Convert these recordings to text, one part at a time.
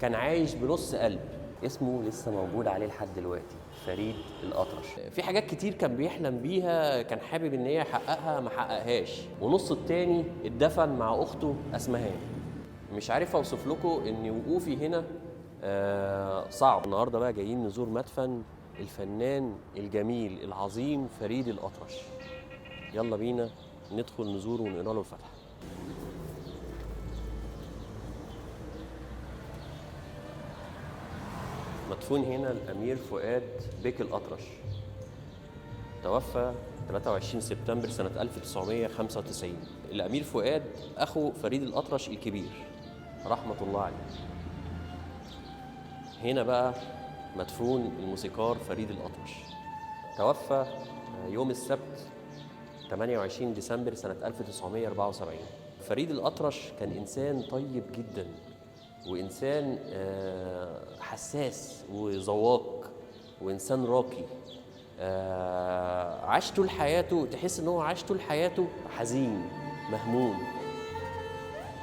كان عايش بنص قلب. اسمه لسه موجود عليه لحد دلوقتي، فريد الأطرش. في حاجات كتير كان بيحلم بيها، كان حابب ان هي يحققها، ما حققهاش، ونص التاني اتدفن مع اخته اسمهان. مش عارف اوصف لكم ان وقوفي هنا صعب. النهارده بقى جايين نزور مدفن الفنان الجميل العظيم فريد الأطرش. يلا بينا ندخل نزوره ونقرا له الفاتحه. مدفون هنا الأمير فؤاد بيك الأطرش، توفى 23 سبتمبر سنة 1995. الأمير فؤاد أخو فريد الأطرش الكبير رحمة الله عليه. هنا بقى مدفون الموسيقار فريد الأطرش، توفى يوم السبت 28 ديسمبر سنة 1974. فريد الأطرش كان إنسان طيب جدا، وإنسان حساس وذواق، وإنسان راقي. عاش طول حياته، تحس إن هو عاش طول حياته حزين مهموم.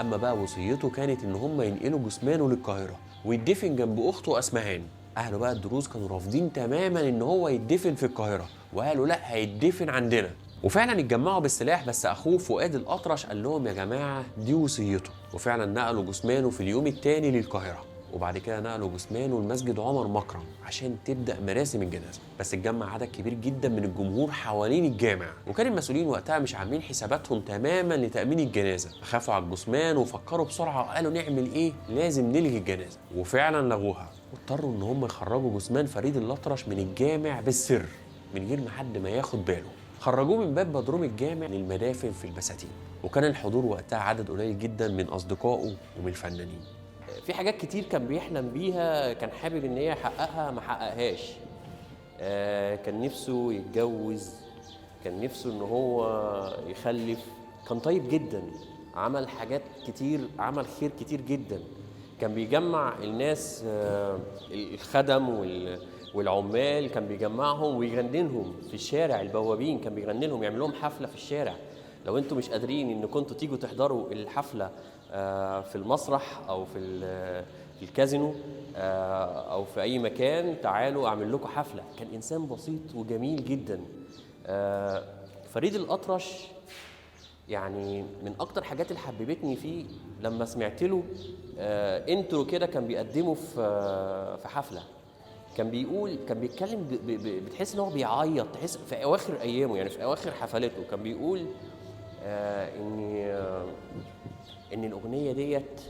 أما بقى وصيته كانت إن هم ينقلوا جثمانه للقاهرة ويدفن جنب أخته أسمهان. أهله بقى الدروز كانوا رافضين تماما إن هو يدفن في القاهرة، وقالوا لا، هيدفن عندنا. وفعلا اتجمعوا بالسلاح، بس اخوه فؤاد الأطرش قال لهم يا جماعه دي وصيته، وفعلا نقلوا جثمانه في اليوم الثاني للقاهره، وبعد كده نقلوا جثمانه لمسجد عمر مكرم عشان تبدا مراسم الجنازه. بس اتجمع عدد كبير جدا من الجمهور حوالين الجامع، وكان المسؤولين وقتها مش عاملين حساباتهم تماما لتامين الجنازه، خافوا على الجثمان وفكروا بسرعه وقالوا نعمل ايه، لازم نلغي الجنازه، وفعلا لغوها، واضطروا ان هم يخرجوا جثمان فريد الأطرش من الجامع بالسر من غير ما حد ما ياخد باله. خرجوه من باب بدروم الجامع للمدافن في البساتين، وكان الحضور وقتها عدد قليل جدا من أصدقائه ومن الفنانين. في حاجات كتير كان بيحلم بيها، كان حابب إن هي يحققها، ما حققهاش. كان نفسه يتجوز، كان نفسه إن هو يخلف. كان طيب جدا، عمل حاجات كتير، عمل خير كتير جدا. كان بيجمع الناس، الخدم والعمال، كان بيجمعهم ويغننهم في الشارع. البوابين كان بيغننهم، يعمل لهم حفله في الشارع. لو انتوا مش قادرين ان كنتوا تيجوا تحضروا الحفله في المسرح او في الكازينو او في اي مكان، تعالوا اعمل لكم حفله. كان انسان بسيط وجميل جدا. فريد الأطرش يعني من اكتر حاجات اللي حببتني فيه لما سمعت له انترو كده كان بيقدمه في حفله. كان بيتكلم بتحس ان هو بيعيط، تحس في اواخر ايامه، يعني في اواخر حفلاته كان بيقول ان الاغنيه ديت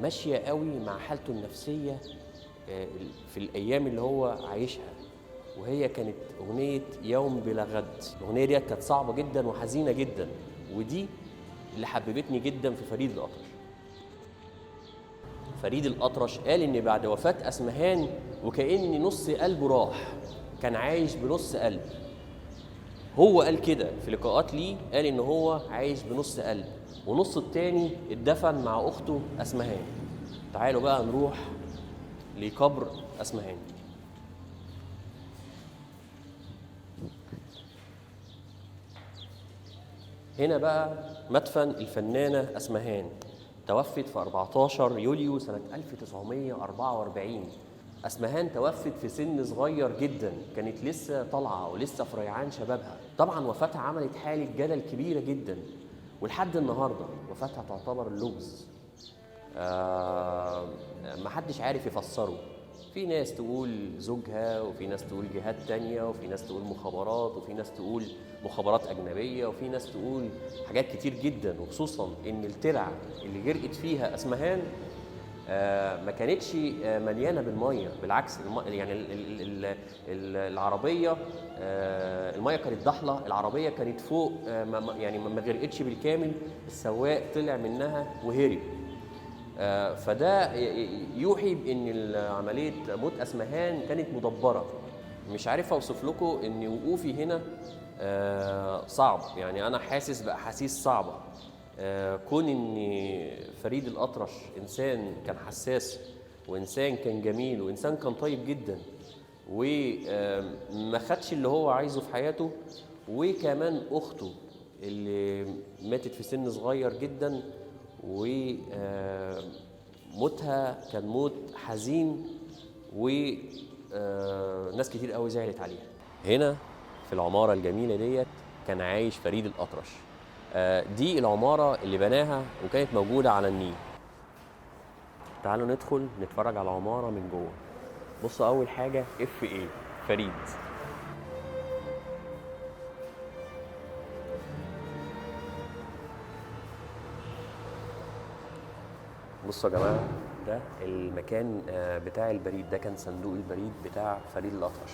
ماشيه قوي مع حالته النفسيه في الايام اللي هو عايشها، وهي كانت أغنية يوم بلا غد. الأغنية دي كانت صعبة جدا وحزينة جدا، ودي اللي حببتني جدا في فريد الأطرش. فريد الأطرش قال إن بعد وفاة أسمهان وكأن نص قلبه راح، كان عايش بنص قلب. هو قال كده في لقاءات ليه، قال إن هو عايش بنص قلب، ونص التاني اتدفن مع أخته أسمهان. تعالوا بقى نروح لقبر أسمهان. هنا بقى مدفن الفنانة أسمهان، توفت في 14 يوليو سنة 1944. أسمهان توفت في سن صغير جدا، كانت لسه طالعة ولسه في ريعان شبابها. طبعا وفاتها عملت حالة جدل كبيرة جدا، ولحد النهاردة وفاتها تعتبر لغز. محدش عارف يفسره. في ناس تقول زوجها، وفي ناس تقول جهات تانية، وفي ناس تقول مخابرات، وفي ناس تقول مخابرات أجنبية، وفي ناس تقول حاجات كتير جدا. وخصوصا إن الترع اللي غرقت فيها أسمهان ما كانتش مليانة بالمية، بالعكس يعني العربية المية كانت ضحلة، العربية كانت فوق يعني ما غرقتش بالكامل، السواق طلع منها وهرب. فده يوحي بان عمليه موت أسمهان كانت مدبره. مش عارف اوصف لكم ان وقوفي هنا صعب، يعني انا حاسس باحاسيس صعبه. كون ان فريد الأطرش انسان كان حساس، وانسان كان جميل، وانسان كان طيب جدا، وما خدش اللي هو عايزه في حياته، وكمان اخته اللي ماتت في سن صغير جدا، موتها كان موت حزين وناس كتير قوي زعلت عليها. هنا في العمارة الجميلة ديت كان عايش فريد الأطرش. دي العمارة اللي بناها وكانت موجودة على النيل. تعالوا ندخل نتفرج على العمارة من جوه. بصوا أول حاجة FA فريد. بصوا يا جماعة، ده المكان بتاع البريد، ده كان صندوق البريد بتاع فريد الأطرش.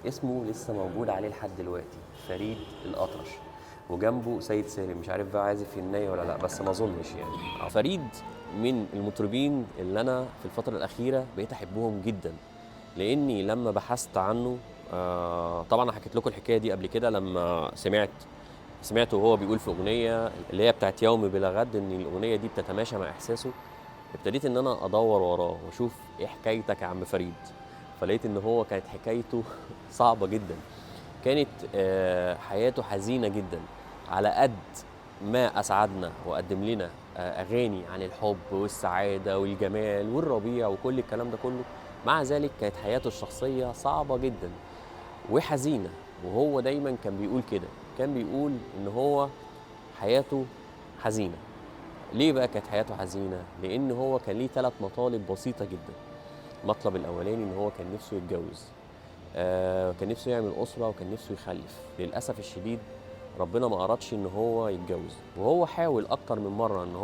اسمه لسه موجود عليه لحد دلوقتي، فريد الأطرش، وجنبه سيد سالم. مش عارف بقى عازف الناي ولا لا، بس ما اظنش يعني. فريد من المطربين اللي انا في الفتره الاخيره بقيت احبهم جدا، لاني لما بحثت عنه طبعا انا حكيت لكم الحكايه دي قبل كده، لما سمعته وهو بيقول في اغنيه اللي هي بتاعت يوم بلا غد ان الاغنيه دي بتتماشى مع احساسه. ابتديت ان انا ادور وراه واشوف ايه حكايتك يا عم فريد، فلقيت ان هو كانت حكايته صعبه جدا. كانت حياته حزينه جدا. على قد ما اسعدنا وقدم لنا اغاني عن الحب والسعاده والجمال والربيع وكل الكلام ده كله، مع ذلك كانت حياته الشخصيه صعبه جدا وحزينه. وهو دايما كان بيقول كده، كان بيقول ان هو حياته حزينه. ليه بقى كانت حياته حزينه؟ لان هو كان ليه 3 مطالب بسيطه جدا. المطلب الاولاني ان هو كان نفسه يتجوز، كان نفسه يعمل اسره وكان نفسه يخلف. للاسف الشديد ربنا ما أرادش ان هو يتجوز، وهو حاول اكتر من مره ان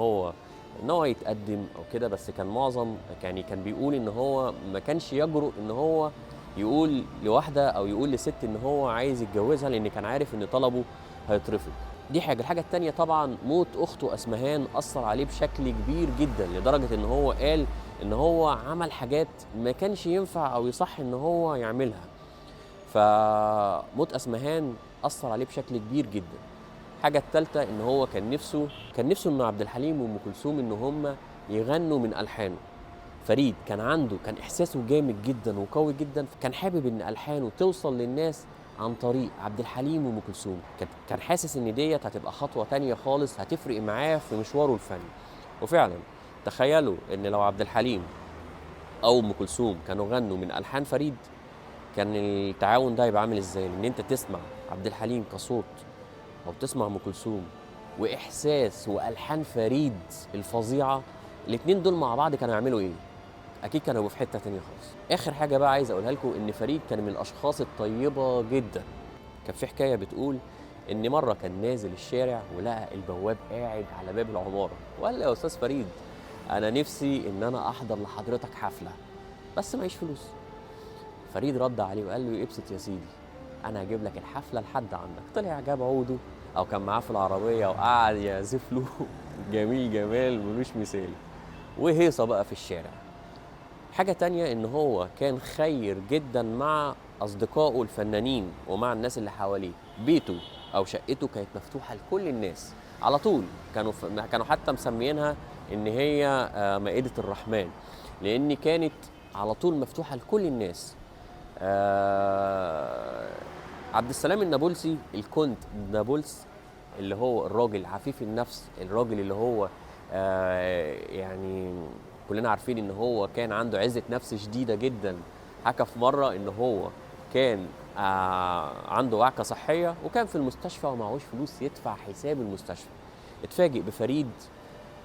هو يتقدم او كده، بس كان معظم يعني كان بيقول ان هو ما كانش يجرؤ ان هو يقول لواحده او يقول لست ان هو عايز يتجوزها، لان كان عارف ان طلبه هيترفض. دي حاجه. الحاجه الثانيه طبعا موت اخته اسمهان اثر عليه بشكل كبير جدا، لدرجه ان هو قال ان هو عمل حاجات ما كانش ينفع او يصح ان هو يعملها. فموت اسمهان اثر عليه بشكل كبير جدا. الحاجه الثالثه ان هو كان نفسه ان عبد الحليم وام كلثوم ان هم يغنوا من الحانه. فريد كان احساسه جامد جدا وقوي جدا، كان حابب ان الحانه توصل للناس عن طريق عبد الحليم وام كلثوم. كان حاسس ان ديت هتبقى خطوه تانية خالص هتفرق معاه في مشواره الفني. وفعلا تخيلوا ان لو عبد الحليم او ام كلثوم كانوا غنوا من الحان فريد، كان التعاون ده هيبقى عامل ازاي؟ ان انت تسمع عبد الحليم كصوت او تسمع ام كلثوم واحساس والحان فريد الفظيعه، الاثنين دول مع بعض كانوا يعملوا ايه؟ اكيد كانوا يبقوا في حته ثانيه خالص. اخر حاجه بقى عايز اقولها لكم ان فريد كان من الاشخاص الطيبه جدا. كان في حكايه بتقول ان مره كان نازل الشارع ولقى البواب قاعد على باب العماره، وقال له يا استاذ فريد انا نفسي ان انا احضر لحضرتك حفله بس معيش فلوس. فريد رد عليه وقال له ابسط يا سيدي، انا هجيب لك الحفله لحد عندك. طلع جاب عوده او كان معاه في العربيه وقعد يعزف له جميل جمال ملوش مثال، وهيصه بقى في الشارع. حاجه تانية ان هو كان خير جدا مع اصدقائه الفنانين ومع الناس اللي حواليه. بيته او شقته كانت مفتوحه لكل الناس على طول. كانوا حتى مسميينها ان هي مائده الرحمن، لان كانت على طول مفتوحه لكل الناس. عبد السلام النابلسي، الكونت نابلس، اللي هو الراجل عفيف النفس، الراجل اللي هو يعني كلنا عارفين ان هو كان عنده عزة نفس شديدة جدا. حكى في مرة ان هو كان عنده وعكة صحية وكان في المستشفى ومعهوش فلوس يدفع حساب المستشفى. اتفاجئ بفريد،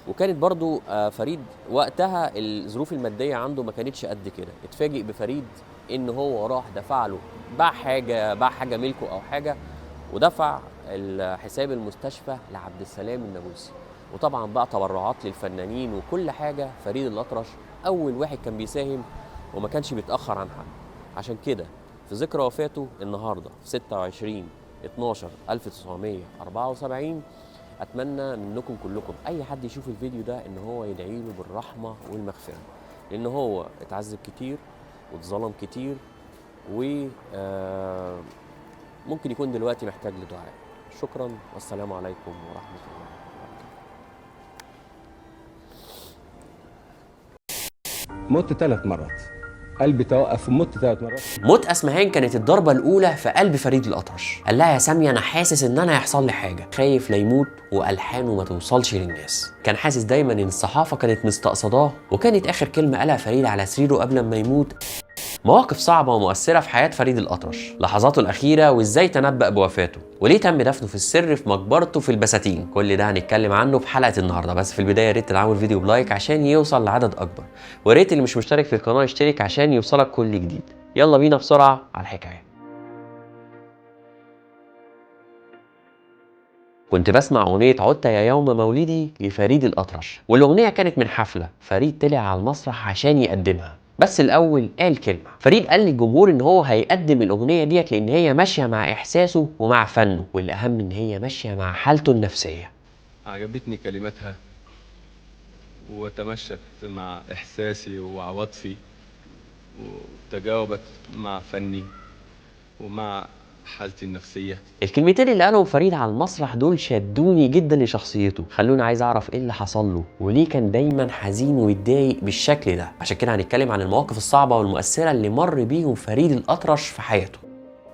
وكانت برضو فريد وقتها الظروف المادية عنده ما كانتش قد كده. اتفاجئ بفريد ان هو راح دفع له، باع حاجة ملكه او حاجة، ودفع حساب المستشفى لعبد السلام النابلسي. وطبعا بقى تبرعات للفنانين وكل حاجة. فريد الأطرش أول واحد كان بيساهم وما كانش بيتأخر عن حد. عشان كده في ذكرى وفاته النهاردة في 26/12/1974 أتمنى منكم كلكم أي حد يشوف الفيديو ده إن هو يدعي له بالرحمة والمغفرة، لأن هو اتعذب كتير واتظلم كتير، و ممكن يكون دلوقتي محتاج لدعاء. شكرا والسلام عليكم ورحمة الله وبركاته. مت 3 مرات. قلبي توقف ومت 3 مرات. موت اسمهان كانت الضربه الاولى في قلب فريد الأطرش. قال لها: يا ساميه انا حاسس ان انا هيحصل لي حاجه، خايف لا يموت والحانه ما توصلش للناس. كان حاسس دايما ان الصحافه كانت مستقصداه، وكانت اخر كلمه قالها فريد على سريره قبل ما يموت: مواقف صعبة ومؤثرة في حياة فريد الأطرش، لحظاته الأخيرة وإزاي تنبأ بوفاته، وليه تم دفنه في السر في مقبرته في البساتين. كل ده هنتكلم عنه في حلقة النهاردة، بس في البداية يا ريت تدعموا الفيديو بلايك عشان يوصل لعدد أكبر، ويا ريت اللي مش مشترك في القناة يشترك عشان يوصلك كل جديد. يلا بينا بسرعة على الحكاية. كنت بسمع أغنية عدت يا يوم مولدي لفريد الأطرش، والأغنية كانت من حفلة فريد طلع على المسرح عشان يقدمها. بس الأول قال كلمة. فريد قال للجمهور إن هو هيقدم الأغنية ديت لأن هي ماشية مع إحساسه ومع فنه، والأهم إن هي ماشية مع حالته النفسية. عجبتني كلماتها وتمشت مع إحساسي وعواطفي، وتجاوبت مع فني ومع حالتي النفسية. الكلمتين اللي قالهم فريد على المسرح دول شدوني جدا لشخصيته، خلوني عايز اعرف ايه اللي حصل له وليه كان دايما حزين ويتضايق بالشكل ده. عشان كده هنتكلم عن المواقف الصعبة والمؤثرة اللي مر بيهم فريد الأطرش في حياته.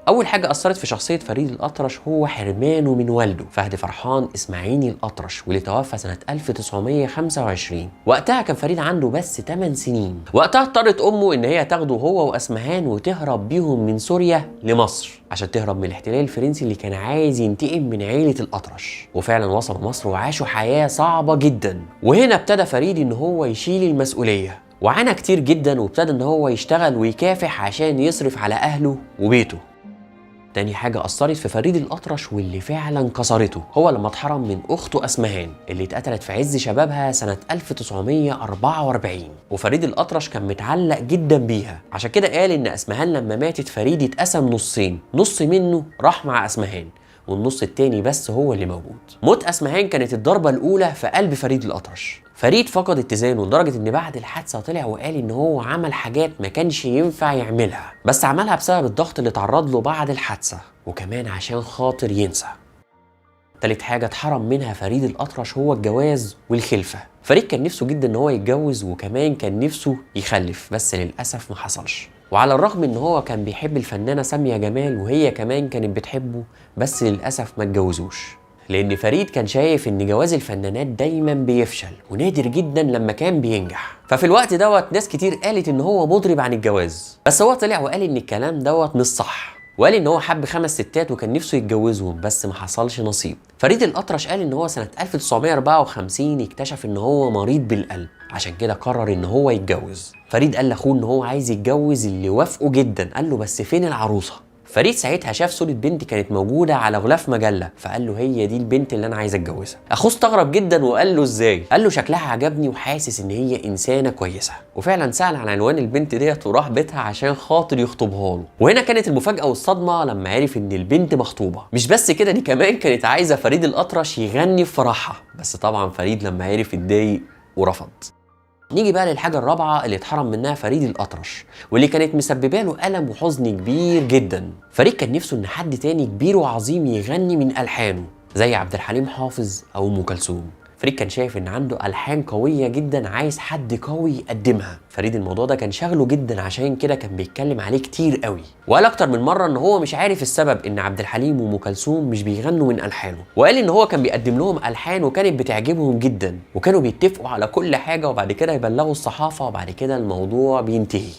أول حاجة أثرت في شخصية فريد الأطرش هو حرمانه من والده فهد فرحان إسماعيلي الأطرش، واللي توفى سنة 1925. وقتها كان فريد عنده بس 8 سنين. وقتها اضطرت أمه إن هي تاخده هو وأسمهان وتهرب بيهم من سوريا لمصر عشان تهرب من الاحتلال الفرنسي اللي كان عايز ينتقم من عيلة الأطرش. وفعلا وصلوا مصر وعاشوا حياة صعبة جدا. وهنا ابتدى فريد إن هو يشيل المسؤولية، وعانى كتير جدا، وابتدى إن هو يشتغل ويكافح عشان يصرف على أهله وبيته. تاني حاجة أثرت في فريد الأطرش واللي فعلا كسرته هو لما اتحرم من أخته أسمهان اللي اتقتلت في عز شبابها سنة 1944. وفريد الأطرش كان متعلق جدا بيها، عشان كده قال إن أسمهان لما ماتت فريد اتقسم نصين، نص منه راح مع أسمهان والنص التاني بس هو اللي موجود. موت أسمهان كانت الضربة الأولى في قلب فريد الأطرش. فريد فقد اتزانه لدرجة ان بعد الحادثة طلع وقال ان هو عمل حاجات ما كانش ينفع يعملها، بس عملها بسبب الضغط اللي اتعرض له بعد الحادثة، وكمان عشان خاطر ينسى. تالت حاجة اتحرم منها فريد الأطرش هو الجواز والخلفة. فريد كان نفسه جدا ان هو يتجوز، وكمان كان نفسه يخلف، بس للأسف ما حصلش. وعلى الرغم ان هو كان بيحب الفنانة سامية جمال وهي كمان كانت بتحبه، بس للأسف ما اتجوزوش، لأن فريد كان شايف إن جواز الفنانات دايماً بيفشل ونادر جداً لما كان بينجح. ففي الوقت دوت ناس كتير قالت إن هو مضرب عن الجواز، بس هو طلع وقال إن الكلام دوت مش صح، وقال إن هو حب 5 ستات وكان نفسه يتجوزهم بس ما حصلش نصيب. فريد الأطرش قال إن هو سنة 1954 اكتشف إن هو مريض بالقلب، عشان كده قرر إن هو يتجوز. فريد قال لأخوه إن هو عايز يتجوز، اللي وافقه جداً. قال له: بس فين العروسة؟ فريد ساعتها شاف صورة بنت كانت موجودة على غلاف مجلة، فقال له: هي دي البنت اللي أنا عايز أتجوزها. أخوه استغرب جدا وقال له: إزاي؟ قال له: شكلها عجبني وحاسس إن هي إنسانة كويسة. وفعلا سأل عن عنوان البنت ديت وراح بيتها عشان خاطر يخطبها له. وهنا كانت المفاجأة والصدمة لما عرف إن البنت مخطوبة. مش بس كده، دي كمان كانت عايزة فريد الأطرش يغني في فرحها، بس طبعا فريد لما عرف اتضايق ورفض. نيجي بقى للحاجة الرابعة اللي اتحرم منها فريد الأطرش واللي كانت مسببه له ألم وحزن كبير جدا. فريد كان نفسه إن حد تاني كبير وعظيم يغني من ألحانه زي عبد الحليم حافظ أو أم كلثوم. فريد كان شايف ان عنده ألحان قوية جدا عايز حد قوي يقدمها. فريد الموضوع ده كان شاغله جدا، عشان كده كان بيتكلم عليه كتير قوي، وقال اكتر من مرة ان هو مش عارف السبب ان عبد الحليم وام كلثوم مش بيغنوا من ألحانه. وقال ان هو كان بيقدم لهم ألحان وكانت بتعجبهم جدا، وكانوا بيتفقوا على كل حاجة وبعد كده يبلغوا الصحافة وبعد كده الموضوع بينتهي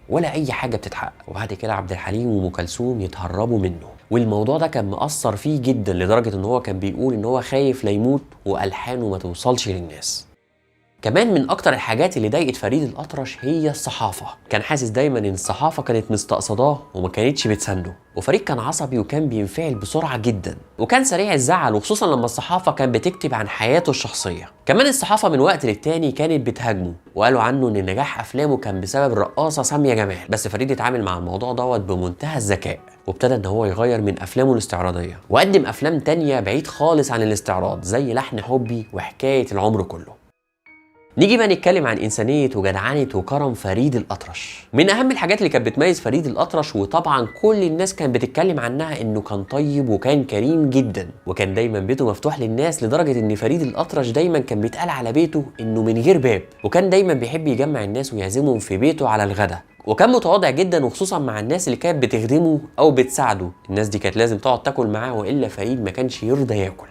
ولا اي حاجة بتتحقق، وبعد كده عبد الحليم وام كلثوم يتهربوا منه. والموضوع ده كان مأثر فيه جدا لدرجة ان هو كان بيقول ان هو خايف لا يموت وألحانه ما توصلش للناس. كمان من اكتر الحاجات اللي ضايقت فريد الأطرش هي الصحافة. كان حاسس دايما ان الصحافة كانت مستقصداه وما كانتش بتسنده، وفريد كان عصبي وكان بينفعل بسرعة جدا، وكان سريع الزعل، وخصوصا لما الصحافة كانت بتكتب عن حياته الشخصية. كمان الصحافة من وقت للتاني كانت بتهاجمه، وقالوا عنه ان نجاح افلامه كان بسبب الرقاصة سامية جمال. بس فريد اتعامل مع الموضوع دوت بمنتهى الذكاء، وابتدى ان هو يغير من افلامه الاستعراضية وقدم افلام تانية بعيد خالص عن الاستعراض زي لحن حبي وحكاية العمر كله. نيجي بقى نتكلم عن إنسانية وجدعنة وكرم فريد الأطرش. من أهم الحاجات اللي كانت بتميز فريد الأطرش، وطبعا كل الناس كانت بتتكلم عنها، إنه كان طيب وكان كريم جدا، وكان دايما بيته مفتوح للناس، لدرجة إن فريد الأطرش دايما كان بيتقال على بيته إنه من غير باب، وكان دايما بيحب يجمع الناس ويعزمهم في بيته على الغداء. وكان متواضع جدا، وخصوصا مع الناس اللي كانت بتخدمه او بتساعده. الناس دي كانت لازم تقعد تاكل معاه، والا فريد ما كانش يرضى ياكل.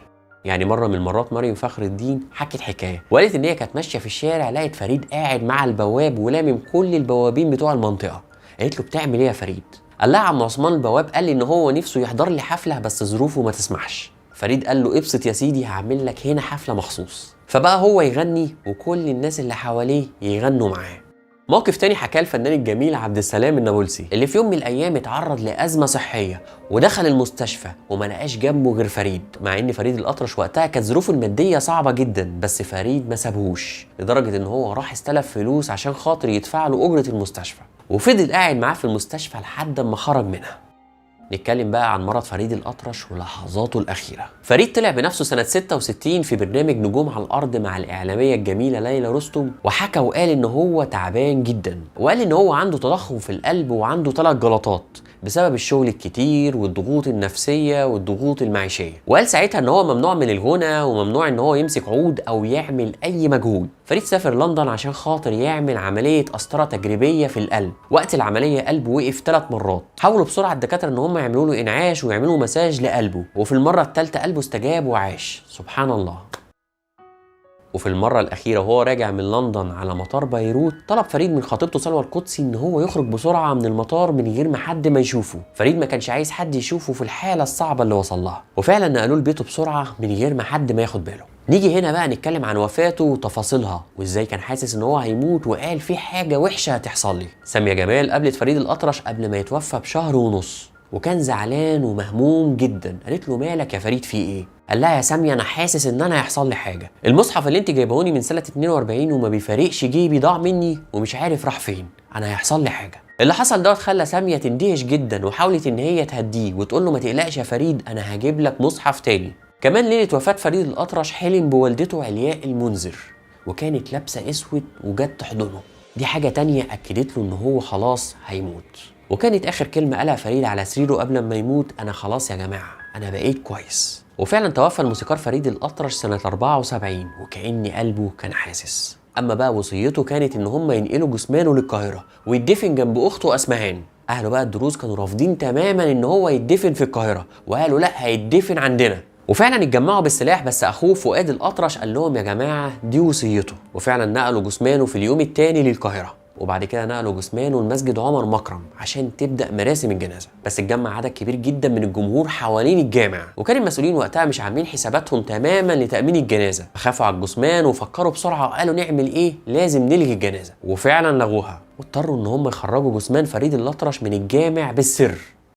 يعني مره من المرات مريم فخر الدين حكت حكايه، وقالت ان هي كانت ماشيه في الشارع، لقت فريد قاعد مع البواب ولامم كل البوابين بتوع المنطقه. قالت له بتعمل ايه يا فريد؟ قال لها عم عثمان البواب قال لي ان هو نفسه يحضر لي حفله بس ظروفه ما تسمحش. فريد قال له ابسط يا سيدي، هعمل لك هنا حفله مخصوص. فبقى هو يغني وكل الناس اللي حواليه يغنوا معاه. موقف تاني حكاه الفنان الجميل عبد السلام النابلسي، اللي في يوم من الايام اتعرض لازمه صحيه ودخل المستشفى وما لقاش جنبه غير فريد، مع ان فريد الاطرش وقتها كانت ظروفه الماديه صعبه جدا، بس فريد ما سابهوش، لدرجه ان هو راح استلف فلوس عشان خاطر يدفع له اجره المستشفى، وفضل قاعد معاه في المستشفى لحد ما خرج منها. نتكلم بقى عن مرض فريد الأطرش ولحظاته الأخيرة. فريد طلع بنفسه سنة 66 في برنامج نجوم على الأرض مع الإعلامية الجميلة ليلى رستم، وحكى وقال إن هو تعبان جدا، وقال إن هو عنده تضخم في القلب وعنده 3 جلطات بسبب الشغل الكتير والضغوط النفسية والضغوط المعيشية. وقال ساعتها إن هو ممنوع من الغنى وممنوع إن هو يمسك عود أو يعمل أي مجهود. فريد سافر لندن عشان خاطر يعمل عملية قسطرة تجريبية في القلب. وقت العملية قلبه وقف 3 مرات، حاولوا بسرعة الدكاترة إن هم يعملوا له إنعاش ويعملوا مساج لقلبه، وفي المرة الثالثة قلبه استجاب وعاش. سبحان الله. وفي المرة الأخيرة وهو راجع من لندن على مطار بيروت، طلب فريد من خطيبته سلوى القدسي إن هو يخرج بسرعة من المطار من غير ما حد ما يشوفه. فريد ما كانش عايز حد يشوفه في الحالة الصعبة اللي وصل لها، وفعلا نقلوه لبيته بسرعة من غير ما حد ما ياخد باله. نيجي هنا بقى نتكلم عن وفاته وتفاصيلها، وازاي كان حاسس ان هو هيموت، وقال في حاجة وحشة هتحصل لي. سامية جمال قابلت فريد الأطرش قبل ما يتوفى بشهر ونص، وكان زعلان ومهموم جدا. قالت له مالك يا فريد في ايه؟ قال لها يا سامية انا حاسس ان انا هيحصل لي حاجه. المصحف اللي انت جايبهوني من سنه 42 وما بيفارقش جيبي ضاع مني ومش عارف راح فين، انا هيحصل لي حاجه. اللي حصل دوت خلى سامية تندهش جدا، وحاولت ان هي تهديه وتقول له ما تقلقش يا فريد، انا هجيب لك مصحف تاني. كمان ليله وفاه فريد الأطرش حلم بوالدته علياء المنذر، وكانت لابسه اسود وجت تحضنه. دي حاجه تانية اكدت له ان هو خلاص هيموت. وكانت اخر كلمه قالها فريد على سريره قبل ما يموت، انا خلاص يا جماعه انا بقيت كويس. وفعلا توفى الموسيقار فريد الأطرش سنه 74، وكأن قلبه كان حاسس. اما بقى وصيته كانت ان هم ينقلوا جثمانه للقاهره ويدفن جنب اخته اسمهان. اهله بقى الدروز كانوا رافضين تماما ان هو يدفن في القاهره، وقالوا لا هيدفن عندنا. وفعلا اتجمعوا بالسلاح، بس اخوه فؤاد الأطرش قال لهم يا جماعه دي وصيته، وفعلا نقلوا جثمانه في اليوم الثاني للقاهره. وبعد كده نقلوا جثمانه لمسجد عمر مكرم عشان تبدا مراسم الجنازه، بس اتجمع عدد كبير جدا من الجمهور حوالين الجامع، وكان المسؤولين وقتها مش عاملين حساباتهم تماما لتامين الجنازه، فخافوا على الجثمان وفكروا بسرعه وقالوا نعمل ايه، لازم نلغي الجنازه، وفعلا لغوها، واضطروا ان هم يخرجوا جثمان فريد الأطرش من الجامع بالسر.